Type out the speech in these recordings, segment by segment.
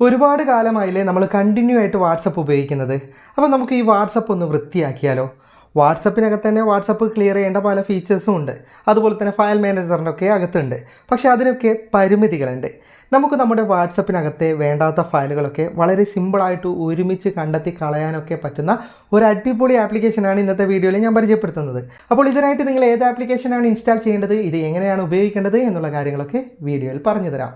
ഒരുപാട് കാലമായില്ലേ നമ്മൾ കണ്ടിന്യൂ ആയിട്ട് വാട്സപ്പ് ഉപയോഗിക്കുന്നത്. അപ്പോൾ നമുക്ക് ഈ വാട്സപ്പ് ഒന്ന് വൃത്തിയാക്കിയാലോ? വാട്സപ്പിനകത്ത് തന്നെ വാട്സപ്പ് ക്ലിയർ ചെയ്യേണ്ട പല ഫീച്ചേഴ്സും ഉണ്ട്. അതുപോലെ തന്നെ ഫയൽ മാനേജറിൻ്റെ ഒക്കെ അകത്തുണ്ട്. പക്ഷേ അതിനൊക്കെ പരിമിതികളുണ്ട്. നമുക്ക് നമ്മുടെ വാട്സപ്പിനകത്തെ വേണ്ടാത്ത ഫയലുകളൊക്കെ വളരെ സിമ്പിളായിട്ട് ഒരുമിച്ച് കണ്ടെത്തി കളയാനൊക്കെ പറ്റുന്ന ഒരു അടിപൊളി ആപ്ലിക്കേഷനാണ് ഇന്നത്തെ വീഡിയോയിൽ ഞാൻ പരിചയപ്പെടുത്തുന്നത്. അപ്പോൾ ഇതിനായിട്ട് നിങ്ങൾ ഏത് ആപ്ലിക്കേഷനാണ് ഇൻസ്റ്റാൾ ചെയ്യേണ്ടത്, ഇത് എങ്ങനെയാണ് ഉപയോഗിക്കേണ്ടത് എന്നുള്ള കാര്യങ്ങളൊക്കെ വീഡിയോയിൽ പറഞ്ഞു തരാം.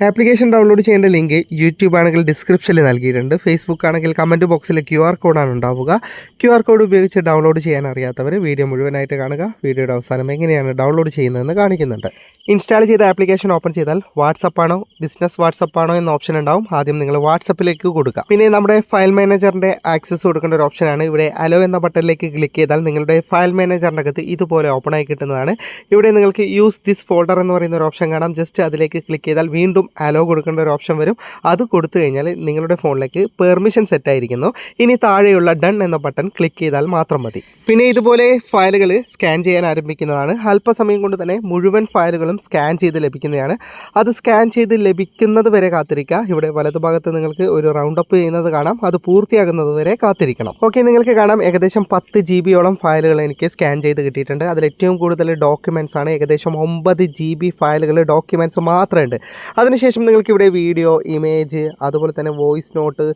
ആപ്ലിക്കേഷൻ ഡൗൺലോഡ് ചെയ്യേണ്ട ലിങ്ക് യൂട്യൂബ് ആണെങ്കിൽ ഡിസ്ക്രിപ്ഷനിൽ നൽകിയിട്ടുണ്ട്. ഫേസ്ബുക്ക് ആണെങ്കിൽ കമൻറ്റ് ബോക്സിൽ QR കോഡാണ് ഉണ്ടാവുക. QR കോഡ് ഉപയോഗിച്ച് ഡൗൺലോഡ് ചെയ്യാൻ അറിയാത്തവർ വീഡിയോ മുഴുവനായിട്ട് കാണുക. വീഡിയോയുടെ അവസാനം എങ്ങനെയാണ് ഡൗൺലോഡ് ചെയ്യുന്നതെന്ന് കാണിക്കുന്നുണ്ട്. ഇൻസ്റ്റാൾ ചെയ്ത ആപ്ലിക്കേഷൻ ഓപ്പൺ ചെയ്താൽ വാട്സപ്പ് ആണോ ബിസിനസ് വാട്സപ്പ് ആണോ എന്ന ഓപ്ഷൻ ഉണ്ടാവും. ആദ്യം നിങ്ങൾ വാട്സപ്പിലേക്ക് കൊടുക്കുക. പിന്നെ നമ്മുടെ ഫയൽ മാനേജറിൻ്റെ ആക്സസ് കൊടുക്കേണ്ട ഒരു ഓപ്ഷനാണ്. ഇവിടെ അലോ എന്ന ബട്ടണിലേക്ക് ക്ലിക്ക് ചെയ്താൽ നിങ്ങളുടെ ഫയൽ മാനേജറിൻ്റെ അകത്ത് ഇതുപോലെ ഓപ്പൺ ആയി കിട്ടുന്നതാണ്. ഇവിടെ നിങ്ങൾക്ക് യൂസ് ദിസ് ഫോൾഡർ എന്ന് പറയുന്ന ഒരു ഓപ്ഷൻ കാണാം. ജസ്റ്റ് അതിലേക്ക് ക്ലിക്ക് ചെയ്താൽ വീണ്ടും അലോ കൊടുക്കേണ്ട ഒരു ഓപ്ഷൻ വരും. അത് കൊടുത്തു കഴിഞ്ഞാൽ നിങ്ങളുടെ ഫോണിലേക്ക് പെർമിഷൻ സെറ്റ് ആയിരിക്കുന്നു. ഇനി താഴെയുള്ള ഡൺ എന്ന ബട്ടൺ ക്ലിക്ക് ചെയ്താൽ മാത്രം മതി. പിന്നെ ഇതുപോലെ ഫയലുകൾ സ്കാൻ ചെയ്യാൻ ആരംഭിക്കുന്നതാണ്. അല്പസമയം കൊണ്ട് തന്നെ മുഴുവൻ ഫയലുകളും സ്കാൻ ചെയ്ത് ലഭിക്കുന്നതാണ്. അത് സ്കാൻ ചെയ്ത് ലഭിക്കുന്നത് വരെ കാത്തിരിക്കുക. ഇവിടെ വലതുഭാഗത്ത് നിങ്ങൾക്ക് ഒരു റൗണ്ട് അപ്പ് ചെയ്യുന്നത് കാണാം. അത് പൂർത്തിയാകുന്നത് വരെ കാത്തിരിക്കണം. ഓക്കെ, നിങ്ങൾക്ക് കാണാം ഏകദേശം 10 GB ഫയലുകൾ എനിക്ക് സ്കാൻ ചെയ്ത് കിട്ടിയിട്ടുണ്ട്. അതിൽ ഏറ്റവും കൂടുതൽ ഡോക്യുമെൻറ്റ്സ് ആണ്. ഏകദേശം 9 GB ഫയലുകൾ ഡോക്യുമെൻറ്റ്സ് മാത്രമുണ്ട്. അതിനുശേഷം നിങ്ങൾക്ക് ഇവിടെ വീഡിയോ, ഇമേജ്, അതുപോലെ തന്നെ വോയിസ് നോട്ട്,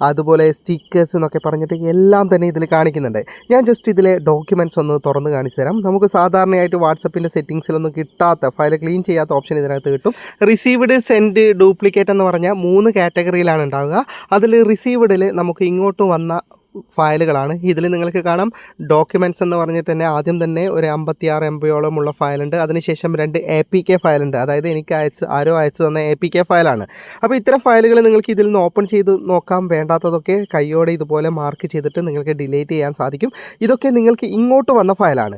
അതുപോലെ സ്റ്റിക്കേഴ്സ് എന്നൊക്കെ പറഞ്ഞിട്ട് എല്ലാം തന്നെ ഇതിൽ കാണിക്കുന്നുണ്ട്. ഞാൻ ജസ്റ്റ് ഇതിലെ ഡോക്യുമെൻറ്റ്സ് ഒന്ന് തുറന്ന് കാണിച്ചു തരാം. നമുക്ക് സാധാരണയായിട്ട് വാട്സപ്പിൻ്റെ സെറ്റിങ്സിലൊന്നും കിട്ടാത്ത ഫയൽ ക്ലീൻ ചെയ്യാത്ത ഓപ്ഷൻ ഇതിനകത്ത് കിട്ടും. റിസീവ്ഡ്, സെൻഡ്, ഡ്യൂപ്ലിക്കേറ്റ് എന്ന് പറഞ്ഞാൽ 3 കാറ്റഗറിയിലാണ് ഉണ്ടാവുക. അതിൽ റിസീവ്ഡിൽ നമുക്ക് ഇങ്ങോട്ട് വന്ന ഫയലുകളാണ്. ഇതിൽ നിങ്ങൾക്ക് കാണാം ഡോക്യുമെൻറ്റ്സ് എന്ന് പറഞ്ഞിട്ട് തന്നെ ആദ്യം തന്നെ ഒരു 56 MB ഉള്ള ഫയലുണ്ട്. അതിനുശേഷം 2 APK ഫയലുണ്ട്. അതായത് എനിക്ക് ആരോ അയച്ചു തന്ന APK ഫയലാണ്. അപ്പോൾ ഇത്തരം ഫയലുകൾ നിങ്ങൾക്ക് ഇതിൽ നിന്ന് ഓപ്പൺ ചെയ്ത് നോക്കാം. വേണ്ടാത്തതൊക്കെ കൈയോടെ ഇതുപോലെ മാർക്ക് ചെയ്തിട്ട് നിങ്ങൾക്ക് ഡിലീറ്റ് ചെയ്യാൻ സാധിക്കും. ഇതൊക്കെ നിങ്ങൾക്ക് ഇങ്ങോട്ട് വന്ന ഫയലാണ്.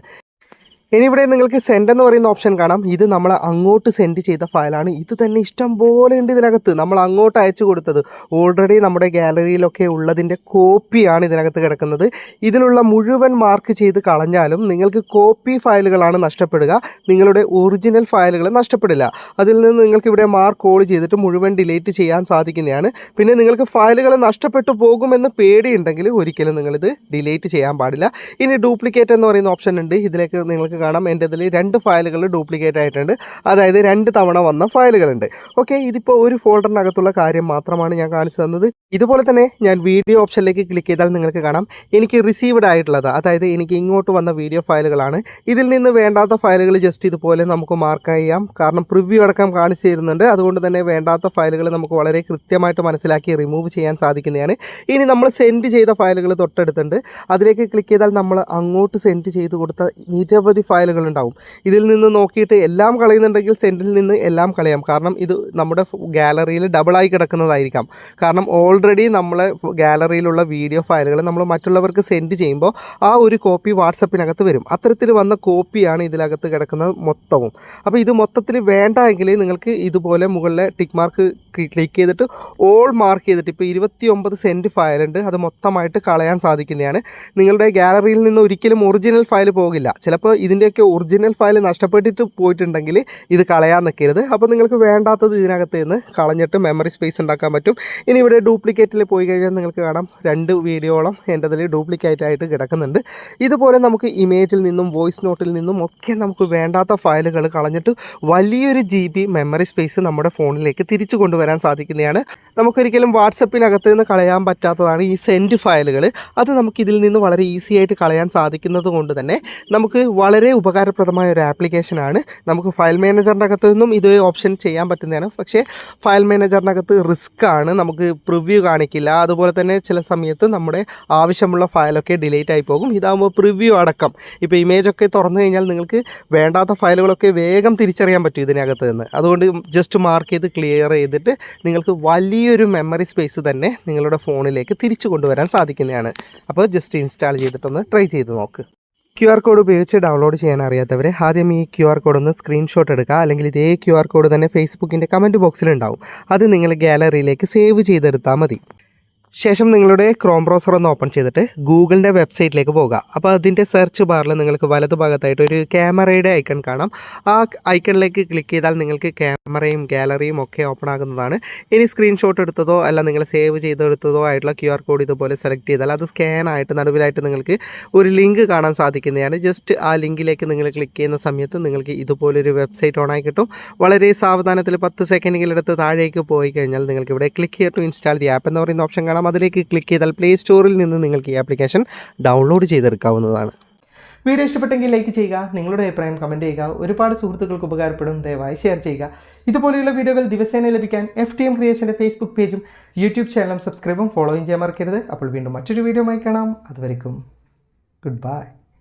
ഇനി ഇവിടെ നിങ്ങൾക്ക് സെൻഡ് എന്ന് പറയുന്ന ഓപ്ഷൻ കാണാം. ഇത് നമ്മൾ അങ്ങോട്ട് സെൻഡ് ചെയ്ത ഫയലാണ്. ഇത് തന്നെ ഇഷ്ടം പോലെ ഉണ്ട് ഇതിനകത്ത്. നമ്മൾ അങ്ങോട്ട് അയച്ചു കൊടുത്തത് ഓൾറെഡി നമ്മുടെ ഗാലറിയിലൊക്കെ ഉള്ളതിൻ്റെ കോപ്പിയാണ് ഇതിനകത്ത് കിടക്കുന്നത്. ഇതിലുള്ള മുഴുവൻ മാർക്ക് ചെയ്ത് കളഞ്ഞാലും നിങ്ങൾക്ക് കോപ്പി ഫയലുകളാണ് നഷ്ടപ്പെടുക. നിങ്ങളുടെ ഒറിജിനൽ ഫയലുകൾ നഷ്ടപ്പെടില്ല. അതിൽ നിന്ന് നിങ്ങൾക്ക് ഇവിടെ മാർക്ക് ഓൾ ചെയ്തിട്ട് മുഴുവൻ ഡിലീറ്റ് ചെയ്യാൻ സാധിക്കുന്നതാണ്. പിന്നെ നിങ്ങൾക്ക് ഫയലുകൾ നഷ്ടപ്പെട്ടു പോകുമെന്ന് പേടിയുണ്ടെങ്കിൽ ഒരിക്കലും നിങ്ങളിത് ഡിലീറ്റ് ചെയ്യാൻ പാടില്ല. ഇനി ഡ്യൂപ്ലിക്കേറ്റ് എന്ന് പറയുന്ന ഓപ്ഷൻ ഉണ്ട്. ഇതിലേക്ക് നിങ്ങൾക്ക് കാണാം എൻ്റെ ഇതിൽ 2 ഫയലുകൾ ഡ്യൂപ്ലിക്കേറ്റ് ആയിട്ടുണ്ട്. അതായത് 2 തവണ വന്ന ഫയലുകളുണ്ട്. ഓക്കെ, ഇതിപ്പോൾ ഒരു ഫോൾഡറിനകത്തുള്ള കാര്യം മാത്രമാണ് ഞാൻ കാണിച്ചു തന്നത്. ഇതുപോലെ തന്നെ ഞാൻ വീഡിയോ ഓപ്ഷനിലേക്ക് ക്ലിക്ക് ചെയ്താൽ നിങ്ങൾക്ക് കാണാം എനിക്ക് റിസീവ്ഡ് ആയിട്ടുള്ളത്, അതായത് എനിക്ക് ഇങ്ങോട്ട് വന്ന വീഡിയോ ഫയലുകളാണ്. ഇതിൽ നിന്ന് വേണ്ടാത്ത ഫയലുകൾ ജസ്റ്റ് ഇതുപോലെ നമുക്ക് മാർക്ക് ചെയ്യാം. കാരണം പ്രിവ്യൂ അടക്കം കാണിച്ചു തരുന്നുണ്ട്. അതുകൊണ്ട് തന്നെ വേണ്ടാത്ത ഫയലുകൾ നമുക്ക് വളരെ കൃത്യമായിട്ട് മനസ്സിലാക്കി റിമൂവ് ചെയ്യാൻ സാധിക്കുന്നതാണ്. ഇനി നമ്മൾ സെൻഡ് ചെയ്ത ഫയലുകൾ തൊട്ടടുത്തുണ്ട്. അതിലേക്ക് ക്ലിക്ക് ചെയ്താൽ നമ്മൾ അങ്ങോട്ട് സെൻഡ് ചെയ്ത് കൊടുത്ത നിരവധി ഫയലുകൾ ഉണ്ടാവും. ഇതിൽ നിന്ന് നോക്കിയിട്ട് എല്ലാം കളയുന്നുണ്ടെങ്കിൽ സെൻഡിൽ നിന്ന് എല്ലാം കളയാം. കാരണം ഇത് നമ്മുടെ ഗാലറിയിൽ ഡബിളായി കിടക്കുന്നതായിരിക്കാം. കാരണം ഓൾറെഡി നമ്മളെ ഗാലറിയിലുള്ള വീഡിയോ ഫയലുകൾ നമ്മൾ മറ്റുള്ളവർക്ക് സെൻഡ് ചെയ്യുമ്പോൾ ആ ഒരു കോപ്പി വാട്സപ്പിനകത്ത് വരും. അത്തരത്തിൽ വന്ന കോപ്പിയാണ് ഇതിനകത്ത് കിടക്കുന്നത് മൊത്തവും. അപ്പോൾ ഇത് മൊത്തത്തിൽ വേണ്ട എങ്കിൽ നിങ്ങൾക്ക് ഇതുപോലെ മുകളിലെ ടിക്ക് മാർക്ക് ക്ലിക്ക് ചെയ്തിട്ട് ഓൾ മാർക്ക് ചെയ്തിട്ട് ഇപ്പോൾ 29 സെൻറ്റ് ഫയലുണ്ട്. അത് മൊത്തമായിട്ട് കളയാൻ സാധിക്കുന്നതാണ്. നിങ്ങളുടെ ഗാലറിയിൽ നിന്ന് ഒരിക്കലും ഒറിജിനൽ ഫയൽ പോകില്ല. ചിലപ്പോൾ ഇതിൻ്റെയൊക്കെ ഒറിജിനൽ ഫയൽ നഷ്ടപ്പെട്ടിട്ട് പോയിട്ടുണ്ടെങ്കിൽ ഇത് കളയാൻ നിൽക്കരുത്. അപ്പോൾ നിങ്ങൾക്ക് വേണ്ടാത്തത് ഇതിനകത്ത് നിന്ന് കളഞ്ഞിട്ട് മെമ്മറി സ്പേസ് ഉണ്ടാക്കാൻ പറ്റും. ഇനി ഇവിടെ ഡ്യൂപ്ലിക്കേറ്റിൽ പോയി കഴിഞ്ഞാൽ നിങ്ങൾക്ക് കാണാം 2 വീഡിയോളം എൻ്റെ അതിൽ ഡ്യൂപ്ലിക്കേറ്റ് ആയിട്ട് കിടക്കുന്നുണ്ട്. ഇതുപോലെ നമുക്ക് ഇമേജിൽ നിന്നും വോയിസ് നോട്ടിൽ നിന്നും ഒക്കെ നമുക്ക് വേണ്ടാത്ത ഫയലുകൾ കളഞ്ഞിട്ട് വലിയൊരു GB മെമ്മറി സ്പേസ് നമ്മുടെ ഫോണിലേക്ക് തിരിച്ചു കൊണ്ടുവരാൻ സാധിക്കുന്നതാണ്. നമുക്കൊരിക്കലും വാട്സപ്പിനകത്ത് നിന്ന് കളയാൻ പറ്റാത്തതാണ് ഈ സെൻഡ് ഫയലുകൾ. അത് നമുക്ക് ഇതിൽ നിന്ന് വളരെ ഈസി ആയിട്ട് കളയാൻ സാധിക്കുന്നത് കൊണ്ട് തന്നെ നമുക്ക് വളരെ ഉപകാരപ്രദമായ ഒരു ആപ്ലിക്കേഷനാണ്. നമുക്ക് ഫയൽ മാനേജറിൻ്റെ അകത്ത് നിന്നും ഇത് ഓപ്ഷൻ ചെയ്യാൻ പറ്റുന്നതാണ്. പക്ഷേ ഫയൽ മാനേജറിനകത്ത് റിസ്ക് ആണ്. നമുക്ക് പ്രിവ്യൂ കാണിക്കില്ല. അതുപോലെ തന്നെ ചില സമയത്ത് നമ്മുടെ ആവശ്യമുള്ള ഫയലൊക്കെ ഡിലീറ്റ് ആയി പോകും. ഇതാകുമ്പോൾ പ്രിവ്യൂ അടക്കം ഇപ്പോൾ ഇമേജൊക്കെ തുറന്നു കഴിഞ്ഞാൽ നിങ്ങൾക്ക് വേണ്ടാത്ത ഫയലുകളൊക്കെ വേഗം തിരിച്ചറിയാൻ പറ്റും ഇതിനകത്ത് നിന്ന്. അതുകൊണ്ട് ജസ്റ്റ് മാർക്ക് ചെയ്ത് ക്ലിയർ ചെയ്തിട്ട് നിങ്ങൾക്ക് വലിയൊരു മെമ്മറി സ്പേസ് തന്നെ നിങ്ങളുടെ ഫോണിലേക്ക് തിരിച്ചു കൊണ്ടുവരാൻ സാധിക്കുന്നതാണ്. അപ്പോൾ ജസ്റ്റ് ഇൻസ്റ്റാൾ ചെയ്തിട്ടൊന്ന് ട്രൈ ചെയ്ത് നോക്ക്. QR കോഡ് ഉപയോഗിച്ച് ഡൗൺലോഡ് ചെയ്യാൻ അറിയാത്തവർ ആദ്യം ഈ QR കോഡ് ഒന്ന് സ്ക്രീൻഷോട്ട് എടുക്കുക. അല്ലെങ്കിൽ ഇതേ QR കോഡ് തന്നെ ഫേസ്ബുക്കിൻ്റെ കമൻറ്റ് ബോക്സിലുണ്ടാവും. അത് നിങ്ങൾ ഗാലറിയിലേക്ക് സേവ് ചെയ്തെടുത്താൽ മതി. ശേഷം നിങ്ങളുടെ ക്രോം ബ്രൗസർ ഒന്ന് ഓപ്പൺ ചെയ്തിട്ട് ഗൂഗിളിൻ്റെ വെബ്സൈറ്റിലേക്ക് പോകുക. അപ്പോൾ അതിൻ്റെ സെർച്ച് ബാറിൽ നിങ്ങൾക്ക് വലതു ഭാഗത്തായിട്ട് ഒരു ക്യാമറയുടെ ഐക്കൺ കാണാം. ആ ഐക്കണിലേക്ക് ക്ലിക്ക് ചെയ്താൽ നിങ്ങൾക്ക് ക്യാമറയും ഗാലറിയും ഒക്കെ ഓപ്പൺ ആകുന്നതാണ്. ഇനി സ്ക്രീൻഷോട്ട് എടുത്തതോ അല്ല നിങ്ങൾ സേവ് ചെയ്തെടുത്തതോ ആയിട്ടുള്ള QR കോഡ് ഇതുപോലെ സെലക്ട് ചെയ്താൽ അത് സ്കാൻ ആയിട്ട് നടുവിലായിട്ട് നിങ്ങൾക്ക് ഒരു ലിങ്ക് കാണാൻ സാധിക്കുന്നതാണ്. ജസ്റ്റ് ആ ലിങ്കിലേക്ക് നിങ്ങൾ ക്ലിക്ക് ചെയ്യുന്ന സമയത്ത് നിങ്ങൾക്ക് ഇതുപോലൊരു വെബ്സൈറ്റ് ഓണായി കിട്ടും. വളരെ സാവധാനത്തിൽ 10 സെക്കൻഡുകളെടുത്ത് താഴേക്ക് പോയി കഴിഞ്ഞാൽ നിങ്ങൾക്ക് ഇവിടെ click here to install the app എന്ന് പറയുന്ന ഓപ്ഷൻ കാണാം. അതിലേക്ക് ക്ലിക്ക് ചെയ്താൽ പ്ലേ സ്റ്റോറിൽ നിന്ന് നിങ്ങൾക്ക് ഈ ആപ്ലിക്കേഷൻ ഡൗൺലോഡ് ചെയ്തെടുക്കാവുന്നതാണ്. വീഡിയോ ഇഷ്ടപ്പെട്ടെങ്കിൽ ലൈക്ക് ചെയ്യുക, നിങ്ങളുടെ അഭിപ്രായം കമൻറ്റ് ചെയ്യുക. ഒരുപാട് സുഹൃത്തുക്കൾക്ക് ഉപകാരപ്പെടും, ദയവായി ഷെയർ ചെയ്യുക. ഇതുപോലെയുള്ള വീഡിയോകൾ ദിവസേന ലഭിക്കാൻ FTM ക്രിയേഷൻ്റെ ഫേസ്ബുക്ക് പേജും യൂട്യൂബ് ചാനലും സബ്സ്ക്രൈബും ഫോളോയും ചെയ്യാൻ മറക്കരുത്. അപ്പോൾ വീണ്ടും മറ്റൊരു വീഡിയോ ആയി കാണാം. അതുവരെക്കും ഗുഡ് ബൈ.